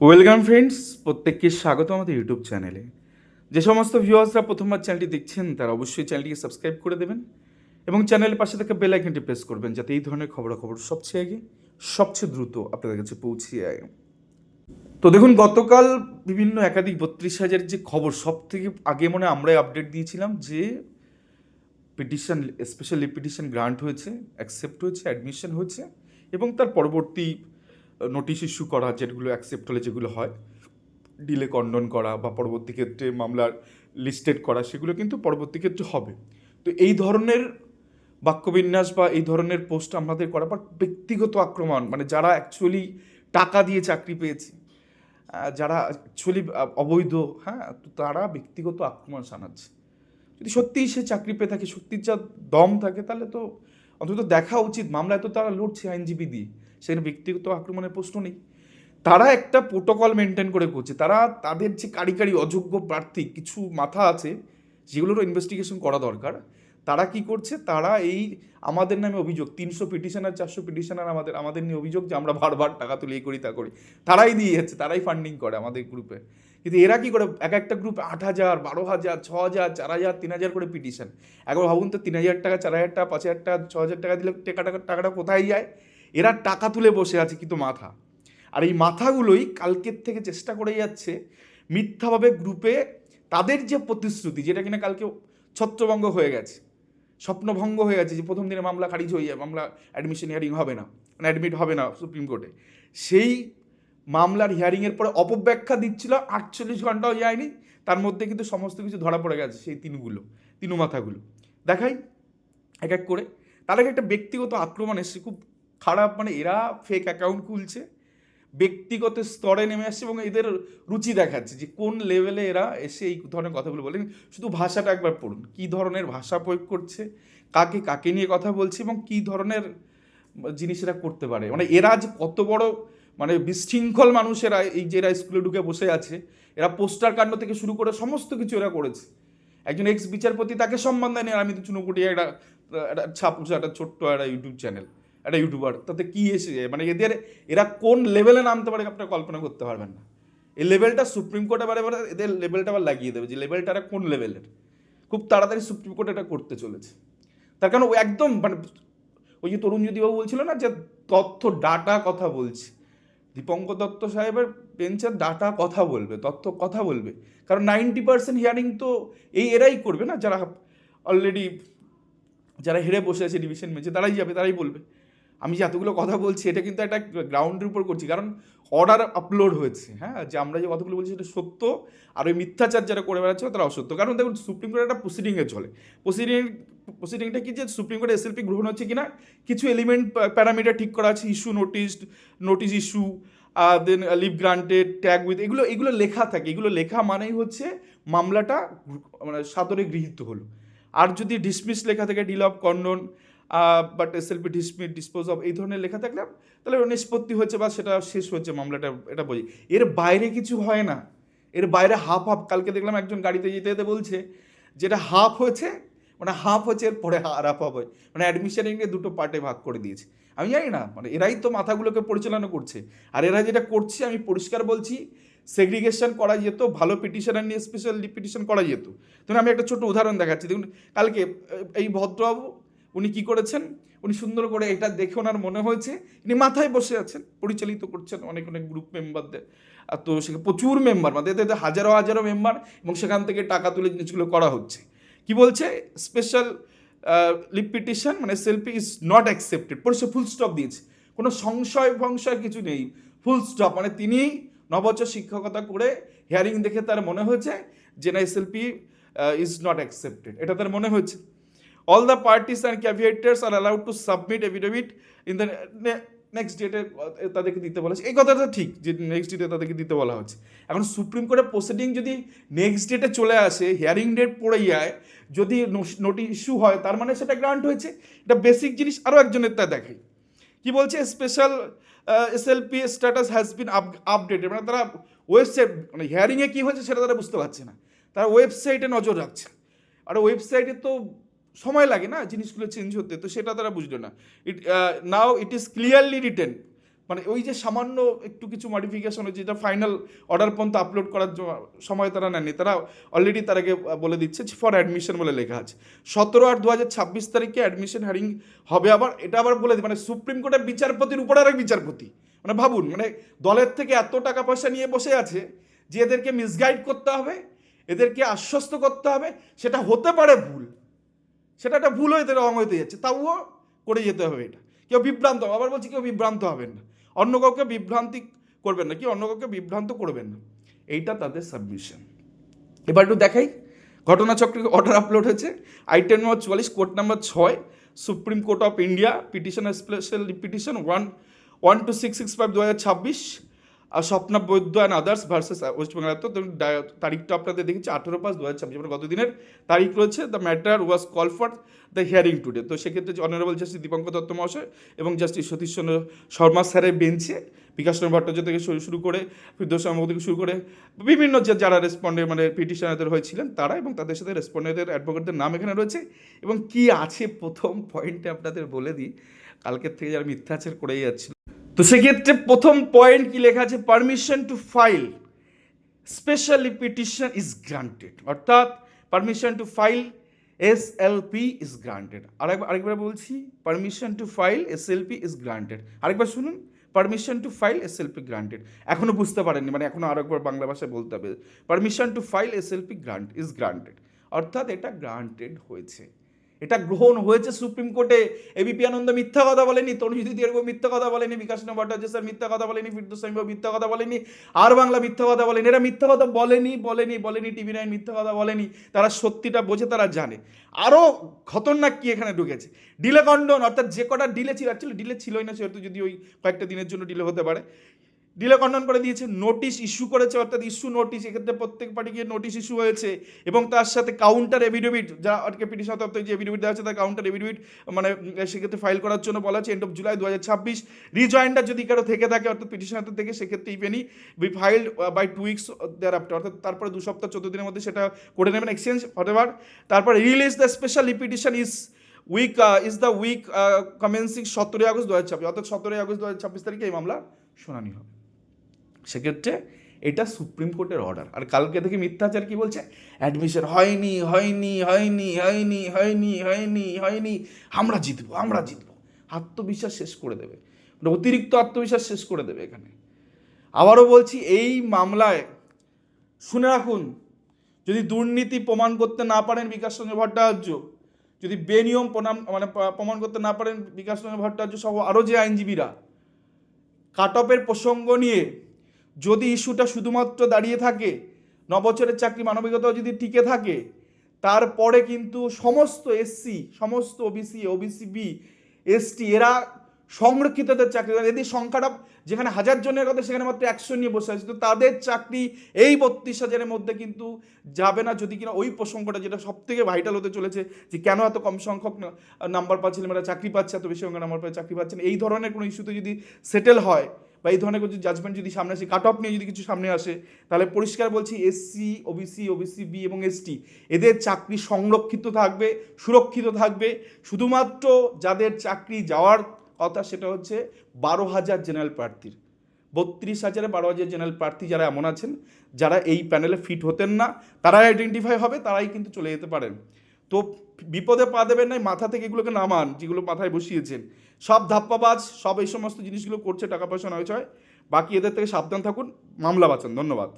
Welcome friends, প্রত্যেককে স্বাগত আমাদের ইউটিউব চ্যানেলে। যে সমস্ত ভিউয়ার্সরা প্রথমবার চ্যানেলটি দেখছেন তারা অবশ্যই চ্যানেলটিকে সাবস্ক্রাইব করে দেবেন এবং চ্যানেলের পাশে থাকা বেল আইকনটি প্রেস করবেন যাতে এই ধরনের খবরাখবর সবচেয়ে আগে সবচেয়ে দ্রুত আপনাদের কাছে পৌঁছে যায়। তো দেখুন, গতকাল বিভিন্ন একাধিক 32,000 যে খবর সব থেকে আগে মনে হয় আমরাই আপডেট দিয়েছিলাম যে পিটিশন, স্পেশাল পিটিশন গ্রান্ট হয়েছে, অ্যাকসেপ্ট হয়েছে, অ্যাডমিশন হয়েছে এবং তার পরবর্তী নোটিশ ইস্যু করা, যেগুলো অ্যাকসেপ্ট হলে যেগুলো হয়, ডিলে কন্ডন করা বা পরবর্তী ক্ষেত্রে মামলার লিস্টেড করা, সেগুলো কিন্তু পরবর্তী ক্ষেত্রে হবে। তো এই ধরনের বাক্যবিন্যাস বা এই ধরনের পোস্ট আমাদের করার পর ব্যক্তিগত আক্রমণ, মানে যারা অ্যাকচুয়ালি টাকা দিয়ে চাকরি পেয়েছে, যারা অ্যাকচুয়ালি অবৈধ, হ্যাঁ, তো তারা ব্যক্তিগত আক্রমণ শানাচ্ছে। যদি সত্যিই সে চাকরি পেয়ে থাকে, সত্যির যা দম থাকে, তাহলে তো অন্তত দেখা উচিত। মামলায় তো তারা লড়ছে আইনজীবী দিয়ে, সেখানে ব্যক্তিগত আক্রমণের প্রশ্ন নেই। তারা একটা প্রোটোকল মেনটেন করে করছে। তারা তাদের যে কারিগরি অযোগ্য প্রার্থী কিছু মাথা আছে, যেগুলোরও ইনভেস্টিগেশন করা দরকার, তারা কি করছে, তারা এই আমাদের নামে অভিযোগ, 300 পিটিশনার 400 পিটিশনার আমাদের নিয়ে অভিযোগ যে আমরা বারবার টাকা তুলে এই করি তা করি, তারাই দিয়ে যাচ্ছে, তারাই ফান্ডিং করে আমাদের গ্রুপে। কিন্তু এরা কি করে, এক একটা গ্রুপে 8,000, 12,000, 6,000, 4,000, 3,000 করে পিটিশন। একবার ভাবুন তো, 3,000 টাকা, 4,000 টাকা, 5,000 টাকা, 6,000 টাকা দিলে টাকাটা কোথায় যায়? এরা টাকা তুলে বসে আছে কিন্তু মাথা। আর এই মাথাগুলোই কালকের থেকে চেষ্টা করে যাচ্ছে মিথ্যাভাবে গ্রুপে তাদের যে প্রতিশ্রুতি, যেটা কিনা কালকে ছত্রভঙ্গ হয়ে গেছে, স্বপ্নভঙ্গ হয়ে গেছে, যে প্রথম দিনে মামলা খারিজ হয়ে যায়, মামলা অ্যাডমিশন হিয়ারিং হবে না, মানে অ্যাডমিট হবে না সুপ্রিম কোর্টে, সেই মামলার হিয়ারিংয়ের পরে অপব্যাখ্যা দিচ্ছিল, 48 ঘন্টাও যায়নি, তার মধ্যে কিন্তু সমস্ত কিছু ধরা পড়ে গেছে। সেই তিনু মাথাগুলো দেখাই এক এক করে। তার আগে একটা ব্যক্তিগত আক্রমণ এসছে, খুব খারাপ। মানে এরা ফেক অ্যাকাউন্ট খুলছে, ব্যক্তিগত স্তরে নেমে আসছে এবং এদের রুচি দেখাচ্ছে যে কোন লেভেলে এরা এসে এই ধরনের কথাগুলো বলেন। শুধু ভাষাটা একবার পড়ুন, কী ধরনের ভাষা প্রয়োগ করছে, কাকে কাকে নিয়ে কথা বলছে এবং কী ধরনের জিনিস এরা করতে পারে। মানে এরা যে কত বড়, মানে বিশৃঙ্খল মানুষেরা, এই যে এরা স্কুলে ঢুকে বসে আছে, এরা পোস্টার কাণ্ড থেকে শুরু করে সমস্ত কিছু এরা করেছে। একজন এক্স বিচারপতি, তাকে সম্মান দেয়নি, আর আমি তো চুনোকুটি একটা ছাপুস, একটা ছোট্ট একটা ইউটিউব চ্যানেল, একটা ইউটিউবার, তাতে কি এসে যায়? মানে এরা কোন লেভেলে নামতে পারে আপনারা কল্পনা করতে পারবেন না। এই লেভেলটা সুপ্রিম কোর্ট এবারে এদের লেভেলটা আবার লাগিয়ে দেবে, যে লেভেলটা কোন লেভেলের। খুব তাড়াতাড়ি সুপ্রিম কোর্ট এটা করতে চলেছে। তার কারণ ও একদম, মানে ওই যে তরুণ জ্যোতিবাবু বলছিল না যে তথ্য ডাটা কথা বলছে, দীপঙ্কর দত্ত সাহেবের বেঞ্চের ডাটা কথা বলবে, তথ্য কথা বলবে। কারণ 90% হিয়ারিং তো এরাই করবে না, যারা অলরেডি যারা হেরে বসে আছে ডিভিশন বেঞ্চে, তারাই যাবে, তারাই বলবে। আমি যে এতগুলো কথা বলছি, এটা কিন্তু একটা গ্রাউন্ডের উপর করছি, কারণ অর্ডার আপলোড হয়েছে, হ্যাঁ, যে আমরা যে কথাগুলো বলছি সেটা সত্য, আর ওই মিথ্যাচার যারা করে বেড়াচ্ছে তারা অসত্য। কারণ দেখুন, সুপ্রিম কোর্টে একটা প্রসিডিংয়ে চলে, প্রসিডিংটা কি, যে সুপ্রিম কোর্টে এসএলপি গ্রহণ হচ্ছে কিনা, কিছু এলিমেন্ট প্যারামিটার ঠিক করা আছে, issue notice issue, then leave granted, tag with, এগুলো লেখা থাকে। এগুলো লেখা মানেই হচ্ছে মামলাটা মানে সাদরে গৃহীত হলো। আর যদি ডিসমিস লেখা থাকে, delay of condone, but SLP dispose of, এই ধরনের লেখা থাকলে তাহলে নিষ্পত্তি হচ্ছে বা সেটা শেষ হচ্ছে মামলাটা, এটা বলি। এর বাইরে কিছু হয় না, এর বাইরে হাফ হাফ। কালকে দেখলাম একজন গাড়িতে যেতে যেতে বলছে যেটা হাফ হয়েছে, মানে হাফ হচ্ছে, এর পরে আর হাফ হবে, মানে অ্যাডমিশনকে দুটো পার্টে ভাগ করে দিয়েছে। আমি জানি না, মানে এরাই তো মাথাগুলোকে পরিচালনা করছে। আর এরা যেটা করছে, আমি পরিষ্কার বলছি, সেগ্রিগেশন করা যেত, ভালো পিটিশনার নিয়ে স্পেশাল পিটিশন করা যেত। ধরুন আমি একটা ছোট উদাহরণ দেখাচ্ছি। দেখুন, কালকে এই ভদ্রবাবু, উনি কি করেছেন, উনি সুন্দর করে এটা দেখে ওনার মনে হয়েছে, ইনি মাথায় বসে আছেন, পরিচালিত করছেন অনেক অনেক গ্রুপ মেম্বারদের। আর তো সেখানে প্রচুর মেম্বার, মানে এতে হাজারো হাজারো মেম্বার, এবং সেখান থেকে টাকা তুলে জিনিসগুলো করা হচ্ছে। কি বলছে, স্পেশাল লিভ পিটিশন মানে সেলফি ইজ নট অ্যাকসেপ্টেড, পরিষে ফুল স্টপ দিয়েছে, কোনো সংশয় কিছু নেই, ফুল স্টপ। মানে তিনি 9 বছর শিক্ষকতা করে হিয়ারিং দেখে তার মনে হয়েছে যে না, এসএলপি ইজ নট অ্যাকসেপ্টেড, এটা তার মনে হয়েছে। All the parties and caveators are allowed to submit affidavit in the next ডেটে, তাদেরকে দিতে বলা হচ্ছে। এই কথাটা ঠিক যে নেক্সট ডেটে তাদেরকে দিতে বলা হচ্ছে। এখন সুপ্রিম কোর্টের প্রসিডিং যদি নেক্সট ডেটে চলে আসে, হিয়ারিং ডেট পড়ে যায়, যদি নোটিশ ইস্যু হয়, তার মানে সেটা গ্রান্ট হয়েছে। এটা বেসিক জিনিস। আরও একজনের তা দেখাই, কি বলছে, special SLP status has been updated. মানে তারা ওয়েবসাইট, মানে হিয়ারিংয়ে কী হয়েছে সেটা তারা বুঝতে পারছে না, তারা ওয়েবসাইটে নজর রাখছে। আর ওয়েবসাইটে তো সময় লাগে না জিনিসগুলো চেঞ্জ হতে, তো সেটা তারা বুঝলো না। নাও ইট ইজ ক্লিয়ারলি রিটেন, মানে ওই যে সামান্য একটু কিছু মডিফিকেশন হয়েছে, যেটা ফাইনাল অর্ডার পর্যন্ত আপলোড করার সময় তারা নেননি, তারা অলরেডি তার আগে বলে দিচ্ছে ফর অ্যাডমিশন বলে লেখা আছে। 17/8/2026 তারিখে অ্যাডমিশন হারিং হবে। আবার এটা আবার বলে মানে সুপ্রিম কোর্টের বিচারপতির উপর আরেক বিচারপতি, মানে ভাবুন, মানে দলের থেকে এত টাকা পয়সা নিয়ে বসে আছে যে এদেরকে মিসগাইড করতে হবে, এদেরকে আশ্বস্ত করতে হবে, সেটা হতে পারে ভুল, সেটা একটা ভুল হয়ে রং হইতে যাচ্ছে, তাও করে যেতে হবে। এটা কেউ বিভ্রান্ত, আবার বলছি কেউ বিভ্রান্ত হবেন না, অন্য কাউকে বিভ্রান্তি করবেন না, কি অন্য কাউকে বিভ্রান্ত করবেন না, এইটা তাদের সাবমিশন। এবার একটু দেখাই ঘটনাচক্রে অর্ডার আপলোড হয়েছে। Item number 44, court number 6, Supreme Court of India, petition special petition 12665/2026, আর Swapna Baidya and others versus West Bengal. তো তারিখটা আপনাদের দেখেছি 18/5/2026, মানে গতদিনের তারিখ রয়েছে। The matter was call for the hearing today. তো সেক্ষেত্রে অনারেবল জাস্টিস দীপঙ্কর দত্ত মহাশয় এবং জাস্টিস সতীশ চন্দ্র শর্মা স্যারের বেঞ্চে বিকাশ চন্দ্র ভট্টাচার্য থেকে শুরু করে ফিরদৌস আহমেদ থেকে শুরু করে বিভিন্ন যারা রেসপন্ডে মানে পিটিশনারদের হয়েছিলেন তারা, এবং তাদের সাথে রেসপন্ডেন্টের অ্যাডভোকেটদের নাম এখানে রয়েছে। এবং কি আছে প্রথম পয়েন্টে আপনাদের বলে দিই, কালকের থেকে যারা মিথ্যাচার করেই যাচ্ছিল, তো সেক্ষেত্রে প্রথম পয়েন্ট কি লেখা আছে, permission to file specially petition is granted, অর্থাৎ permission to file SLP is granted. আরেকবার বলছি, permission to file SLP is granted. আরেকবার শুনুন, permission to file SLP granted. এখনও বুঝতে পারেননি, মানে এখনও আরেকবার বাংলা ভাষায় বলতে হবে, permission to file SLP is granted, অর্থাৎ এটা গ্রান্টেড হয়েছে, এটা গ্রহণ হয়েছে সুপ্রিম কোর্টে। এবিপি আনন্দ মিথ্যা কথা বলেনি, তনুজ্যোতি দেববর্মা মিথ্যা কথা বলেনি, বিকাশ চন্দ্র ভট্টাচার্য স্যার মিথ্যা কথা বলেনি, ফিরদৌস আহমেদ মিথ্যা কথা বলেনি, আর বাংলা মিথ্যা কথা বলেনি, এরা মিথ্যা কথা বলেনি, টিভি9 মিথ্যা কথা বলেনি, তারা সত্যিটা বোঝে, তারা জানে। আরও খতরনাক কি এখানে ঢুকেছে, ডিলে কন্ডন, অর্থাৎ যে কটা ডিলে ছিল, অ্যাকচুয়ালি ডিলে ছিলই না, সেহেতু যদি ওই কয়েকটা দিনের জন্য ডিলে হতে পারে, ডিলে খণ্ডন করে দিয়েছে, নোটিশ ইস্যু করেছে, অর্থাৎ ইস্যু নোটিশ, এক্ষেত্রে প্রত্যেক পার্টিকে নোটিশ ইস্যু হয়েছে, এবং তার সাথে কাউন্টার এভিডেভিট, যা আজকে পিটিশন তত্ত্বে যে এভিডেভিট দেওয়া আছে তার কাউন্টার এভিডেভিট মানে সেক্ষেত্রে ফাইল করার জন্য বলা আছে এন্ড অফ জুলাই 2026। রিজয়েন্ডার যদি কারো থেকে থাকে, অর্থাৎ পিটিশনার থেকে, সেক্ষেত্রে if any be filed by 2 weeks thereafter, অর্থাৎ তারপরে 2 সপ্তাহ 14 দিনের মধ্যে সেটা করে নেবেন, এক্সচেঞ্জ হতেবার। তারপর release the special petition is the week commencing 17 August 2026, অর্থাৎ 17 আগস্ট 2026 তারিখে এই মামলা শুনানি হবে। সেক্ষেত্রে এটা সুপ্রিম কোর্টের অর্ডার। আর কালকে থেকে মিথ্যাচার কি বলছে, অ্যাডমিশন হয়নি, আমরা জিতবো, আত্মবিশ্বাস শেষ করে দেবে, অতিরিক্ত আত্মবিশ্বাস শেষ করে দেবে এখানে। আবারও বলছি, এই মামলায় শুনে রাখুন, যদি দুর্নীতি প্রমাণ করতে না পারেন বিকাশ চন্দ্র ভট্টাচার্য, যদি বেনিয়ম প্রমাণ করতে না পারেন বিকাশ চন্দ্র ভট্টাচার্য সহ আরও যে আইনজীবীরা, কাট অফের প্রসঙ্গ নিয়ে যদি ইস্যুটা শুধুমাত্র দাঁড়িয়ে থাকে, 9 বছরের চাকরি মানবিকতা যদি টিকে থাকে, তারপরে কিন্তু সমস্ত এসসি, সমস্ত ওবিসি বি, এসটি, এরা সংরক্ষিতদের চাকরি, এদের সংখ্যাটা যেখানে 1000 জনের কথা সেখানে মাত্র 100 নিয়ে বসে আছে, তো তাদের চাকরি এই 32,000-এর মধ্যে কিন্তু যাবে না, যদি কিনা ওই প্রসঙ্গটা, যেটা সব থেকে ভাইটাল হতে চলেছে, যে কেন এত কম সংখ্যক নাম্বার পাচ্ছেন, মানে চাকরি পাচ্ছে, এত বেশি সংখ্যক নাম্বার পাচ্ছে চাকরি পাচ্ছেন, এই ধরনের কোনো ইস্যুতে যদি সেটেল হয়, বা এই ধরনের কিছু জাজমেন্ট যদি সামনে আসে, কাট অফ নিয়ে যদি কিছু সামনে আসে, তাহলে পরিষ্কার বলছি, এসসি, ওবিসি বি এবং এসটি, এদের চাকরি সংরক্ষিত থাকবে, সুরক্ষিত থাকবে। শুধুমাত্র যাদের চাকরি যাওয়ার কথা সেটা হচ্ছে 12,000 জেনারেল প্রার্থীর, 32,000-এ 12,000 জেনারেল প্রার্থী যারা এমন আছেন যারা এই প্যানেলে ফিট হতেন না, তারাই আইডেন্টিফাই হবে, তারাই কিন্তু চলে যেতে পারেন। তো বিপদে পা দেবেন নাই, মাথা থেকে এগুলোকে নামান, যেগুলো মাথায় বসিয়েছেন, সব ধাপ্পাবাজ, সব এই সমস্ত জিনিসগুলো করছে টাকা পয়সা নয় ছয়, বাকি এদের থেকে সাবধান থাকুন, মামলা বাঁচান। ধন্যবাদ।